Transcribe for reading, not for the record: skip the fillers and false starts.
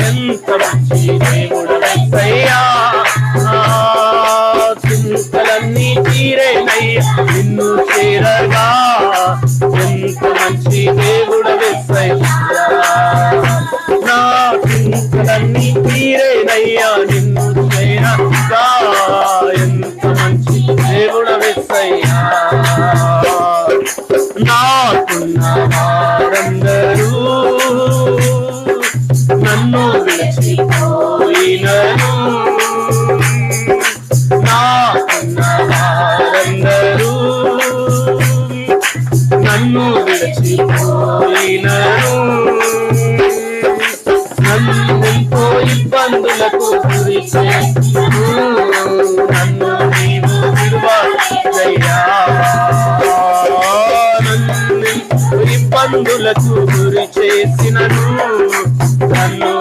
ఎంత మంచి దేవుడవయ్యా, చింతలన్నీ తీరేనయ్యా నిన్ను చేరగా. ఎంత మంచి దేవుడవయ్యా, నా చింతలన్నీ తీరేనయ్యా నిన్ను చేరగా. ఎంత మంచి దేవుడవయ్యా, నాకున్న వారందరూ నన్ను విడిచిపోయినను, నాకున్న వారందరూ నన్ను విడిచిపోయినను, నన్నెంతో ఇబ్బందులకు గురి చేసినను, నన్ను నీవు విడువయ్యా, నన్నెంతో ఇబ్బందులకు గురి చేసినను, నన్ను